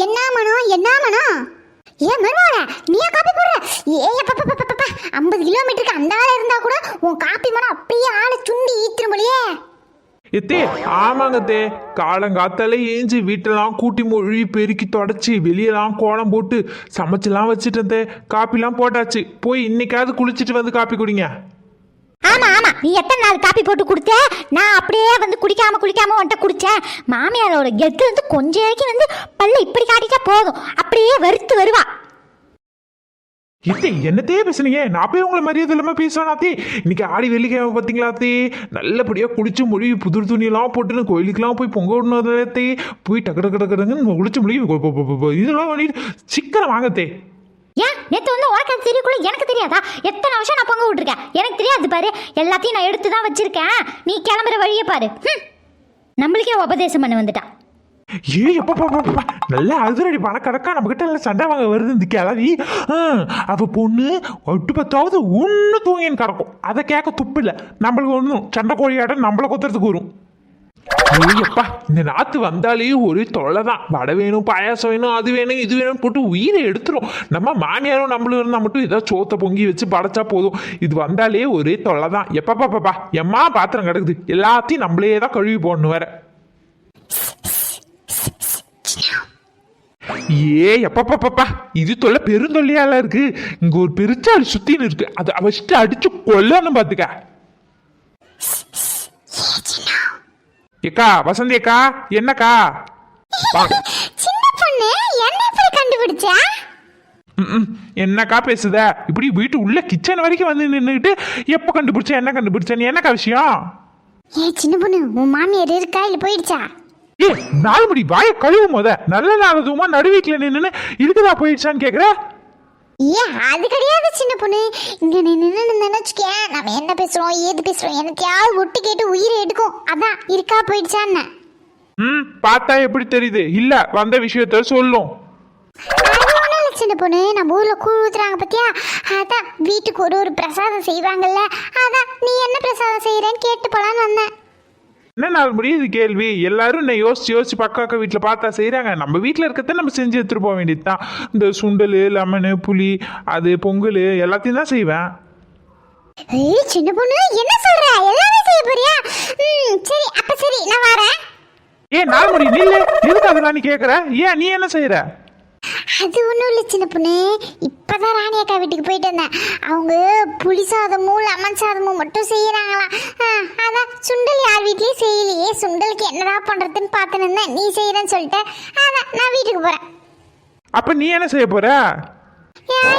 என்ன மனம் என்ன மனம்? ஏன் மருமகள நீயா காப்பி போடுற? 50 கிலோமீட்டருக்கு அந்த ஆள இருந்தா கூட உன் காப்பி மனம் அப்படியே ஆளை சுண்டி ஈத்துரும் போலியே. எத்தே ஆமாங்கத்தே, காலங்காத்தால ஏஞ்சி வீட்டெல்லாம் கூட்டி மொழி பெருக்கி தொடச்சி வெளியெல்லாம் கோலம் போட்டு சமைச்செல்லாம் வச்சுட்டே, காப்பிலாம் போட்டாச்சு. போய் இன்னைக்காவது குளிச்சுட்டு வந்து காப்பி குடிங்க. ஆமா ஆமா, நீ எத்தனை நாள் காப்பி போட்டு கொடுத்த? நான் அப்படியே வந்து குடிக்காம வந்துட்டு குடிச்சேன். மாமியாரோட கெத்து வந்து கொஞ்சம் வரைக்கும் வந்து பல்ல இப்படி காட்டிட்டா போதும், அப்படியே வெறுத்து வருவா. எத்தே என்னத்தே பேசுனீங்க? நான் போய் உங்களை மரியாதை இல்லாம பேசுவேனாத்தே? இன்னைக்கு ஆடி வெள்ளிக்கிழமை பார்த்தீங்களாத்தே, நல்லபடியா குளிச்சு மொழி புது துணியெல்லாம் போட்டுன்னு கோயிலுக்கெல்லாம் போய் பொங்க விடணுத்தே. போய் டக்கு குளிச்சு மொழி இதெல்லாம் பண்ணிட்டு சீக்கிரம் வாங்கத்தே. ஏன் நேற்று வந்து உனக்கு அது தெரியக்குள்ள எனக்கு தெரியாதா? எத்தனை வருஷம் நான் பொங்க விட்டுருக்கேன், எனக்கு தெரியாது பாரு. எல்லாத்தையும் நான் எடுத்து தான் வச்சிருக்கேன். நீ கிளம்புற வழியை பாரு. நம்மளுக்கே உபதேசம் பண்ண வந்துட்டா. எப்பா நல்லா அதிரடி பணக்கணக்கா நம்ம கிட்ட நல்லா சண்டை வாங்க வருது இந்த கிளவி. அவ பொண்ணு ஒட்டு பத்தாவது ஒன்று தூங்கின்னு கிடக்கும், அதை கேட்க துப்பு இல்லை. நம்மளுக்கு ஒன்றும் சண்டை கோழியாட நம்மளை கொத்துறதுக்கு வரும். ஏப்பா இந்த நாத்து வந்தாலே ஒரு தொல்லை தான். வடை வேணும், பாயாசம் வேணும், அது வேணும் இது வேணும் போட்டு உயிரை எடுத்துரும். நம்ம மாமியாரும் நம்மளும் இருந்தால் மட்டும் ஏதாவது சோத்தை பொங்கி வச்சு படைச்சா போதும். இது வந்தாலே ஒரே தொல்லை தான். எப்பா எம்மா பாத்திரம் கிடக்குது, எல்லாத்தையும் நம்மளே தான் கழுவி போடணும் வேற. எப்பா இது தொல்லை பெருந்தொல்லையால இருக்கு. இங்க ஒரு பெருச்சாளி சுத்தின்னு இருக்கு, அதை வச்சுட்டு அடிச்சு கொல்லணும் பாத்துக்க. ஏக்கா வசந்தி அக்கா, என்னக்கா? சின்ன பொண்ணு என்ன எப்படி கண்டுபிடிச்சா? என்னக்கா பேசுத? இப்படி வீட்டு உள்ள கிச்சன் வரைக்கும் வந்து நின்றுட்டு எப்ப கண்டுபிடிச்ச என்ன கண்டுபிடிச்ச? நீ என்னக்கா விஷயம்? சின்ன பொண்ணு உன் மாமியார் இருக்கா இல்ல போயிடுச்சா? நாலு முடி வாய கழுவும் போத நல்ல நாளதுமா நடுவீட்டுல நின்று இருக்குதா போயிடுச்சான்னு கேக்குற? அது கிடையாது சின்ன பொண்ணு. இங்க நீ நின்று நினைச்சுக்க, நம்ம என்ன பேசுறோம் ஏது பேசுறோம் எனக்கையாவது ஒட்டு கேட்டு உயிரை எடுக்கும். அதான் இருக்கா போயிடுச்சான்னு. பார்த்தா எப்படி தெரியுது? இல்ல வந்த விஷயத்த சொல்லும். சின்ன பொண்ணு நம்ம ஊர்ல கூழ் ஊத்துறாங்க பத்தியா? அதான் வீட்டுக்கு ஒரு பிரசாதம் செய்வாங்கல்ல, அதான் நீ என்ன பிரசாதம் செய்யறேன்னு கேட்டு போலான்னு வந்தேன். என்ன நாள் முடியுது கேள்வி? எல்லாரும் நான் யோசிச்சு பக்கம் வீட்டில் பார்த்தா செய்கிறாங்க. நம்ம வீட்டில் இருக்கிறத நம்ம செஞ்சு எடுத்துட்டு போக வேண்டியது தான். இந்த சுண்டல், லெமனு, புளி, அது பொங்கல் எல்லாத்தையும் தான் செய்வேன். சின்ன பொண்ணு என்ன சொல்ற? எல்லாமே செய்ய போறியா? சரி அப்ப சரி நான் வரேன். நாள் முடி நில்லு, எதுக்கு அதெல்லாம் நீ கேட்குற? நீ என்ன செய்யற? அது ஒன்றும் இல்லை சின்ன பொண்ணு, இப்போதான் ராணி அக்கா வீட்டுக்கு போயிட்டு வந்தேன். அவங்க புளி சாதமும் லெமன் சாதமும் மட்டும் செய்யறாங்களாம். அதான் சுண்டல் யார் வீட்லேயும் செய்யலையே, சுண்டலுக்கு என்னடா பண்ணுறதுன்னு பார்த்துன்னு இருந்தேன். நீ செய்யறேன்னு சொல்லிட்டு அதான் நான் வீட்டுக்கு போகிறேன். அப்போ நீ என்ன செய்ய போற?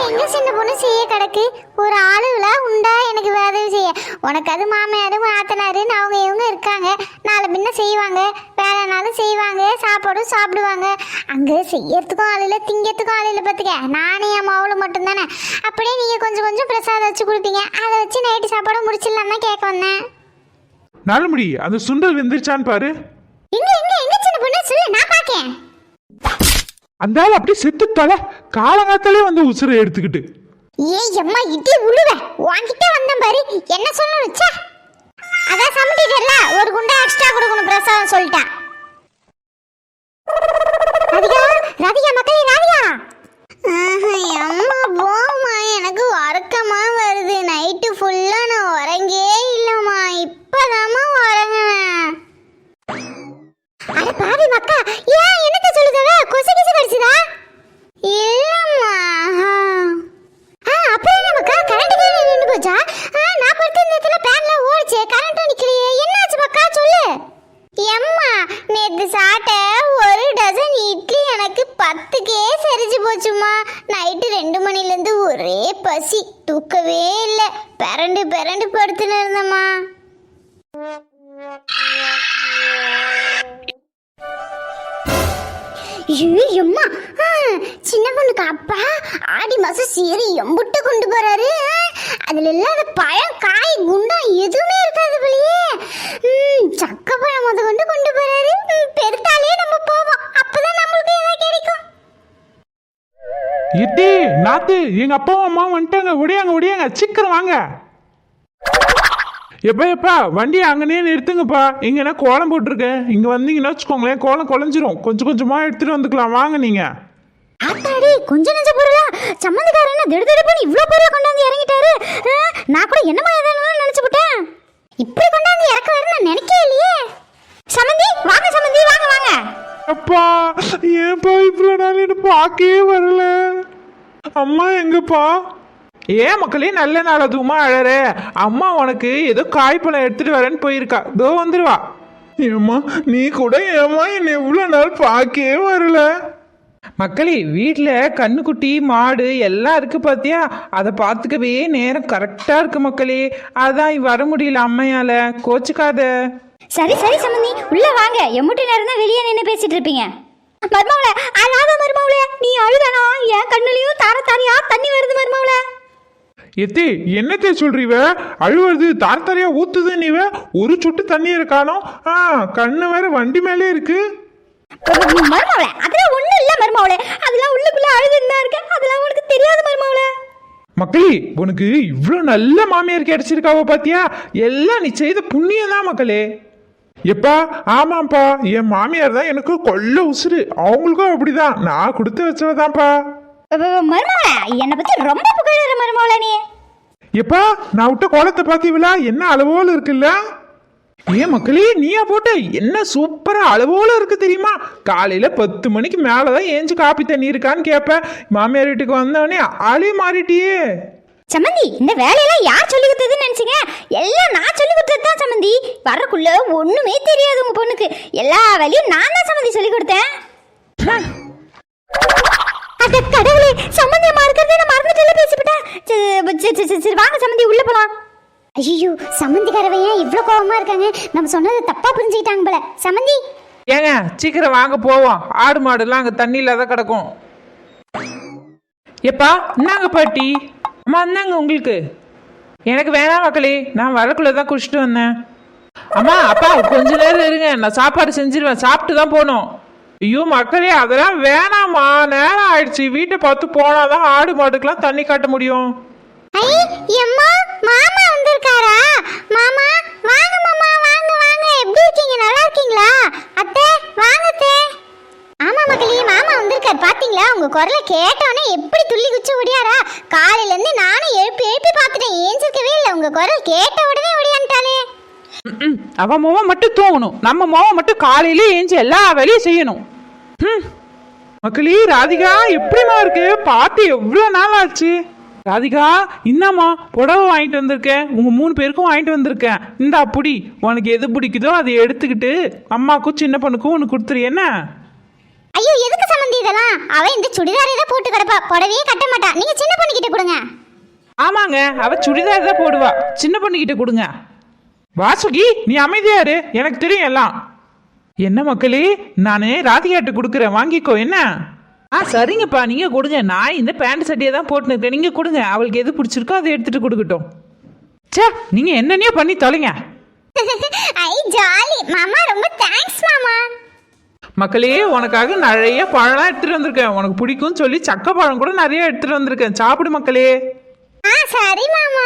எங்க சின்ன பொண்ணு செய்ய கிடக்கு, ஒரு ஆளுகளா உண்டா எனக்கு வேலை செய்ய? உனக்கு அது மாமியாரு ஆத்தனாருன்னு அவங்க இவங்க இருக்காங்க, நாளை பின்ன செய்வாங்க, வேலைனாலும் செய்வாங்க, சாப்பாடும் சாப்பிடுவாங்க. அங்கே செய்யறதுக்கும் ஆள் இல்லை, திங்கிறதுக்கும் ஆள் இல்லை. பார்த்துக்க நானே என் மாவுல மட்டும்தானே. அப்படியே நீங்கள் கொஞ்சம் கொஞ்சம் பிரசாதம் வச்சு கொடுப்பீங்க, அதை வச்சு நைட்டு சாப்பாடும் முடிச்சிடலாம் தான் கேட்க வந்தேன். நாலுமுடி அந்த சுண்டல் வெந்துருச்சான்னு பாரு. எங்க எங்க எங்க சின்ன பொண்ணு சொல்லு, நான் பார்க்கேன். அந்த ஆள் அப்படியே செத்துட்டால, காலங்காத்தாலே வந்து உசுரை எடுத்துக்கிட்டு. அம்மா இடி உழுவ வாங்கிட்ட வந்தேன் பாரு, என்ன சொல்ல வச்சா? அதான் சமைச்சிட்டல, ஒரு குண்டா எக்ஸ்ட்ரா கொடுக்கணும் பிரசாதம் சொல்லிட்டேன். ராதிகா ராதிகா மக்களே ராதிகா. அம்மா போமா, எனக்கு உறக்கமா வருது. நைட்டு ஃபுல்லா நான் உறங்கே இல்லம்மா, இப்பதாம்மா உறங்கினேன். அட பாவி மக்கா, ஏன் என்னத்த சொல்லுதவ? கொசு கிசு கடிச்சுதா? இல்லம்மா. அப்புறம் என்ன மக்கா, கரண்ட் நின்று போச்சா? நான் படுத்த நேரத்துல பேன்ல ஓடிச்சு, கரண்ட் நிக்கலையே, என்னாச்சு மக்கா சொல்லு. எம்மா நேத்து சாப்பிட்ட ஒரு டசன் இட்லி எனக்கு 10க்கே சரிஞ்சு போச்சுமா. நைட்டு 2 மணிலேருந்து ஒரே பசி, தூக்கவே இல்லை. பிறண்டு படுத்துன்னு இருந்தம்மா. அம்மா சின்ன பொண்ணுக்கு அப்பா ஆடி மாசம் சீரி எம்புட்டு கொண்டு போறாரு. அதுல இல்லாத பழம் காய் குண்டம் எதுவுமே இருக்காது போலயே. சக்க பழம் கொண்டு போறாரு. பெருத்தாலே நம்ம போவோம், அப்பதான் நம்மளுக்கு ஏதாவது கிடைக்கும். இட்டி நாத்து, எங்க அப்பாவும் அம்மாவும் வந்துட்டாங்க. ஒடியாங்க சீக்கிரம் வாங்க. எப்பா வண்டி அங்கனே நிறுத்துங்கப்பா. இங்கன்னா கோலம் போட்டிருக்கேன், இங்க வந்தீங்கன்னா வச்சுக்கோங்களேன் கோலம் குறைஞ்சிரும். கொஞ்சம் கொஞ்சமா எடுத்துட்டு வந்துக்கலாம் வாங்க நீங்க. ஆத்தாடி கொஞ்சம் நெஞ்ச பொருளா சம்மந்திக்காரர் என்ன திடுதிடுப்புன்னு இவ்ளோ பொருளை கொண்டாந்து இறங்கிட்டாரு. நான் கூட என்னமா ஏதானு நினைச்சுட்டேன். இப்படி கொண்டாந்து இறக்குவாரு நான் நினைக்கவே இல்லையே. சம்மந்தி வாங்க, சம்மந்தி வாங்க வாங்க. அப்பா ஏன்பா இவ்வளவு நாள் என்ன பார்க்கவே வரல? அம்மா எங்கப்பா? ஏன் மக்களே நல்ல நாள் அதுவுமா அழற? அம்மா உனக்கு ஏதோ காய்ப்பழம் எடுத்துட்டு வரேன்னு போயிருக்கா, இதோ வந்துருவா. ஏம்மா நீ கூட ஏம்மா என்ன இவ்வளவு நாள் பார்க்கவே வரல? மக்களே வீட்டில் கண்ணுக்குட்டி மாடு எல்லாம் இருக்கு பார்த்தியா, அதை பார்த்துக்கவே நேரம் கரெக்டாக இருக்கு மக்களே. அதான் வர முடியல அம்மையால, கோச்சுக்காத. சரி சரி சம்மந்தி உள்ள வாங்க. எம்முட்டி நேரம் தான் வெளியே நின்று பேசிட்டு இருப்பீங்க. மருமவளே அழாத மருமவளே, நீ அழுதானா என் கண்ணுலயும் தார தாரியா தண்ணி வருது மருமவளே. எத்தே என்னத்தே சொல்றீவ? அழுவது தாரத்தாரியா ஊத்துது நீவ, ஒரு சொட்டு தண்ணி இருக்கானோ? கண்ணு வேற வண்டி மேலே இருக்கு. மருமவளே அதெல்லாம் ஒண்ணும் இல்ல மருமவளே, அதெல்லாம் உள்ளுக்குள்ள அழுதுன்னு இருக்கு, அதெல்லாம் உனக்கு தெரியாது மருமவளே. மக்களே உனக்கு இவ்வளோ நல்ல மாமியார் கிடைச்சிருக்காவ பாத்தியா, எல்லாம் நீ செய்த புண்ணியம் தான் மக்களே. எப்பா ஆமாப்பா, என் மாமியார் தான் எனக்கு கொல்ல உசுறு, அவங்களுக்கும் அப்படிதான், நான் கொடுத்து வச்சவதான்ப்பா. மருமவளே என்னை பத்தி ரொம்ப புகழற மருமவளே நீ. எப்பா நான் விட்ட கோலத்தை பாத்தீங்களா, என்ன அளவோல இருக்குல்ல? ஏன் மக்களே நீயா போட்ட, என்ன சூப்பரா அளவோல இருக்கு தெரியுமா? காலையில 10 மணிக்கு மேலதான் ஏஞ்சு காப்பி தண்ணி இருக்கான்னு கேப்ப, மாமியார் வீட்டுக்கு வந்தவனே ஆளே மாறிட்டியே. சம்மந்தி இந்த வேலையெல்லாம் யார் சொல்லி கொடுத்ததுன்னு நினைச்சீங்க? எல்லாம் நான் சொல்லி கொடுத்தது தான் சம்மந்தி. வரக்குள்ள ஒண்ணுமே தெரியாது உங்க பொண்ணுக்கு, எல்லா வேலையும் நான் தான் சம்மந்தி சொல்லி கொடுத்தேன். அட கடவுளே, சம்மந்தி அம்மா இருக்கிறதே நான் மறந்துட்டே பேசிவிட்டேன். சரி வாங்க சம்மந்தி உள்ள போலாம். ஐயோ சம்மந்திக்காரவ ஏன் இவ்ளோ கோவமா இருக்காங்க? நம்ம சொன்னது தப்பா புரிஞ்சுக்கிட்டாங்க போல. சம்மந்தி ஏங்க சீக்கிரம் வாங்க போவோம், ஆடு மாடுலாம் அங்கே தண்ணியில் தான் கிடக்கும். எப்பா இந்தாங்க பாட்டி, அம்மா இந்தாங்க உங்களுக்கு. எனக்கு வேணாம் மக்களே, நான் வரக்குள்ளே தான் குடிச்சிட்டு வந்தேன். அம்மா அப்பா கொஞ்ச நேரம் இருங்க, நான் சாப்பாடு செஞ்சிருவேன், சாப்பிட்டு தான் போகணும். ஐயோ மக்களே அதெல்லாம் வேணாமா, நேரம் ஆயிடுச்சு, வீட்டை பார்த்து போனாதான் ஆடு மாடுக்கெல்லாம் தண்ணி காட்ட முடியும். ஐ அம்மா மாமா வந்திருக்காரா? மாமா வாங்க மாமா வாங்க வாங்க. எப்படி இருக்கீங்க? நல்லா இருக்கீங்களா? அத்தை வாங்க அத்தை. ஆமா மக்களே மாமா வந்திருக்கார் பாத்தீங்களா? உங்க குரலை கேட்டோன்னே எப்படி துள்ளி குச்சி ஓடியாரா? காலையில இருந்து நானும் எழுப்பி எழுப்பி பார்த்துட்டேன், ஏஞ்சிருக்கவே இல்லை. உங்க குரல் கேட்ட உடனே ஓடியான்ட்டாலே. அவன் மோவம் மட்டும் தூங்கணும், நம்ம மோவம் மட்டும் காலையிலே ஏஞ்சி எல்லா வேலையும் செய்யணும். மக்களே ராதிகா எப்படிமா இருக்கு? பார்த்து எவ்வளோ நாள் ஆச்சு. ராதிகா இந்தாம்மா புடவை வாங்கிட்டு வந்திருக்கேன், உங்க 3 பேருக்கும் வாங்கிட்டு வந்திருக்கேன். இந்தா புடி, உனக்கு எது பிடிக்குதோ அதை எடுத்துக்கிட்டு அம்மாக்கும் சின்ன பொண்ணுக்கும் உனக்கு கொடுத்துரு. என்ன? ஐயோ எதுக்கு சம்மந்தி இதெல்லாம்? அவ இந்த சுடிதாரே தான் போட்டு கிடப்பா, புடவையே கட்ட மாட்டா. நீங்க சின்ன பொண்ணு கிட்ட கொடுங்க. ஆமாங்க அவ சுடிதார் தான் போடுவா, சின்ன பொண்ணுகிட்ட கொடுங்க. வாசுகி நீ அமைதியாரு, எனக்கு தெரியும் எல்லாம். என்ன மக்களே, நான் ராதிகாட்ட கொடுக்குறேன், வாங்கிக்கோ. என்ன? சரிங்கப்பா நீங்கள் கொடுங்க, நான் இந்த பேண்ட் சட்டையை தான் போட்டுருக்கேன், நீங்கள் கொடுங்க. அவளுக்கு எது பிடிச்சிருக்கோ அதை எடுத்துகிட்டு கொடுக்கட்டும். சே நீங்கள் என்னென்னே பண்ணி தொலைங்க. ஐ ஜாலி மாமா, ரொம்ப தேங்க்ஸ் மாமா. மக்களே உனக்காக நிறைய பழம்லாம் எடுத்துகிட்டு வந்திருக்கேன், உனக்கு பிடிக்கும்னு சொல்லி சக்க பழம் கூட நிறைய எடுத்துகிட்டு வந்திருக்கேன், சாப்பிடு மக்களே. சரி மாமா.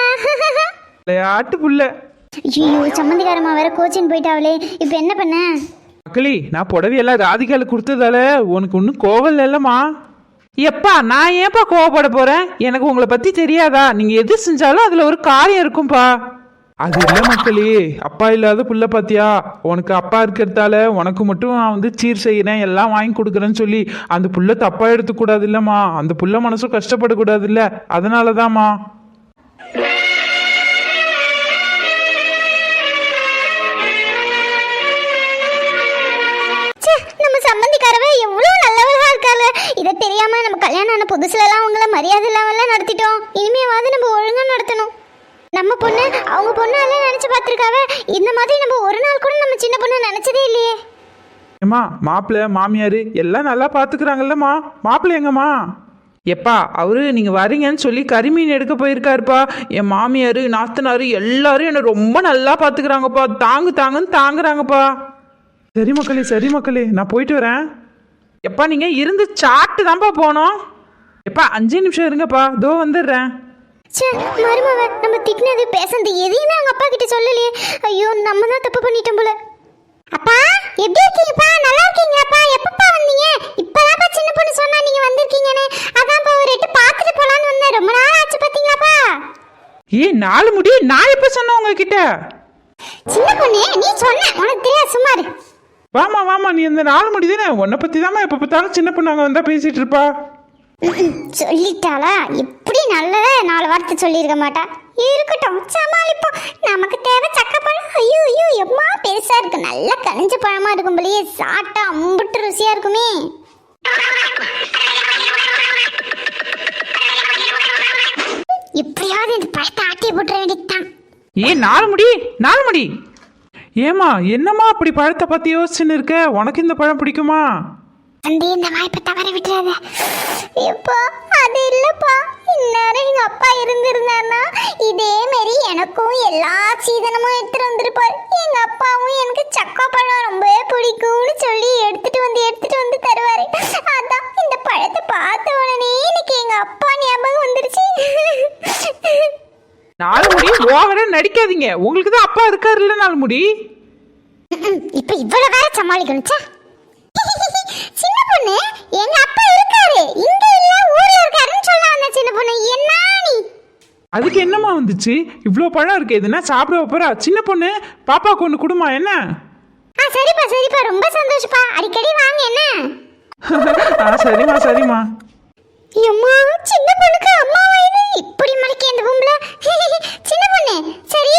விளையாட்டு புள்ள. ஐயோ சம்மந்திக்காரம்மா வேற கோச்சின் போயிட்டாவளே, இப்போ என்ன பண்ண? மக்களே நான் புடவையெல்லாம் ராதிகால கொடுத்ததால உனக்கு ஒன்றும் கோவல் இல்லைம்மா. எப்பா நான் ஏன்ப்பா கோவப்பட போறேன்? எனக்கு உங்களை பத்தி தெரியாதா? நீங்க எது செஞ்சாலும் அதுல ஒரு காரியம் இருக்கும்பா. அது இல்லை மக்களே, அப்பா இல்லாத புள்ள பாத்தியா, உனக்கு அப்பா இருக்கிறதால உனக்கு மட்டும் நான் வந்து சீர் செய்கிறேன் எல்லாம் வாங்கி கொடுக்குறேன்னு சொல்லி அந்த புள்ள தப்பா எடுத்துக்கூடாது இல்லம்மா, அந்த புள்ள மனசும் கஷ்டப்படக்கூடாது இல்ல, அதனாலதாம்மா. நம்ம சம்பந்திக்காரவ எவ்வளவு நல்லவளா இருக்கால. இதை தெரியாம நம்ம கல்யாணம் ஆன புதுசுல எல்லாம் உங்களை மரியாதை இல்லாம நடத்திட்டோம். இனிமேவாது நம்ம ஒழுங்கா நடத்தணும். நம்ம பொண்ணு அவங்க பொண்ணு எல்லாம் நினைச்சு பார்த்திருக்காவ, இந்த மாதிரி நம்ம ஒரு நாள் கூட நம்ம சின்ன பொண்ணு நினைச்சதே இல்லையே. ஏம்மா மாப்பிள்ளை மாமியார் எல்லாம் நல்லா பார்த்துக்கிறாங்கல்லம்மா, மாப்பிள்ளை எங்கம்மா? எப்பா அவரு நீங்க வரீங்கன்னு சொல்லி கறிமீன் எடுக்க போயிருக்காருப்பா. என் மாமியார் நாத்தனாரு எல்லாரும் என்ன ரொம்ப நல்லா பார்த்துக்கிறாங்கப்பா, தாங்கு தாங்கன்னு தாங்குறாங்கப்பா. சரி மக்களே சரி மக்களே, நான் போயிட்டு வரேன். எப்பா நீங்க இருந்து சாப்பிட்டு தான்ப்பா போனோம். எப்பா 5 நிமிஷம் இருங்கப்பா, தோ வந்துடுறேன். ச்சே, மருமவ நம்ம திட்டினது பேசுனது எதையுமே அவங்க அப்பா கிட்ட சொல்லலையே. ஐயோ, நம்ம தான் தப்பு பண்ணிட்டோம் போல. அப்பா எப்படி இருக்கீங்கப்பா? நல்லா இருக்கீங்களாப்பா? எப்பப்பா வந்தீங்க? இப்பதான்ப்பா சின்ன பொண்ணு சொன்னா நீங்க வந்திருக்கீங்கன்னு. அதான்ப்பா ஒரு எட்டு பார்த்துட்டு போலான்னு வந்தேன். ரொம்ப நாள் ஆச்சு பாத்தீங்களாப்பா? ஏய் 4 முடி, நான் எப்ப சொன்னேன் உங்ககிட்ட? சின்ன பொண்ணு நீ சொன்ன, உனக்கு தெரியாது, சும்மா இரு. வாமா வாமா, நீ இந்த 4 முடி தானே, உன்னை பத்தி தாமா எப்ப பார்த்தாலும் சின்ன பொண்ணு அங்க வந்தா பேசிட்டு இருப்பா. சொல்லிட்டாளா? எப்படி நல்லதா 4 வார்த்தை சொல்லியிருக்க மாட்டா. இருக்கட்டும், சமாளிப்போம். நமக்கு தேவை சக்கப்பழம். ஐயோ ஐயோ, எம்மா பெருசா இருக்கு. நல்லா கனிஞ்ச பழமா இருக்கும் போலயே. சாப்பிட்டா அம்புட்டு ருசியா இருக்குமே. இப்படியாவது இந்த பழத்தை ஆட்டிய போட்டுற வேண்டியதுதான். ஏய் 4 முடி, 4 முடி. ஏமா என்னம்மா அப்படி பழத்தை பத்தி யோசிச்சுன்னு இருக்க? உனக்கு இந்த பழம் பிடிக்குமா? அந்த இந்த வாய்ப்பை தவற விட்டுறாத. எப்பா அது இல்லப்பா, இந்நேரம் எங்க அப்பா இருந்திருந்தாருன்னா இதே மாதிரி எனக்கும் எல்லா சீதனமும் எடுத்துட்டு வந்திருப்பாரு. எங்க அப்பாவும் எனக்கு சக்கா பழம் ரொம்பவே பிடிக்கும்னு சொல்லி எடுத்துட்டு வந்து தருவாரு. அதான் இந்த பழத்தை பார்த்த உடனே எனக்கு எங்க அப்பா ஞாபகம் வந்துருச்சு. 4 முடி ஓவரா நடிக்காதீங்க, உங்களுக்கு தான் அப்பா இருக்காருல்ல 4 முடி. இப்ப இவ்வளவு வேற சமாளிக்கணுச்சா? சின்ன பொண்ணு, எங்க அப்பா இருக்காரு, இங்க இல்ல ஊர்ல இருக்காருன்னு சொல்ல வந்த. சின்ன பொண்ணு என்ன நீ? அதுக்கு என்னம்மா வந்துச்சு? இவ்வளோ பழம் இருக்கு, எதுனா சாப்பிட போறா? சின்ன பொண்ணு பாப்பாக்கு ஒன்று கொடுமா என்ன? சரிப்பா சரிப்பா, ரொம்ப சந்தோஷப்பா. அடிக்கடி வாங்க என்ன? சரிம்மா சரிம்மா. அம்மா, சின்ன பொண்ணுக்கு அம்மா வயது இப்படி மறைக்க இந்த பொம்பளை. சின்ன பொண்ணு, சரி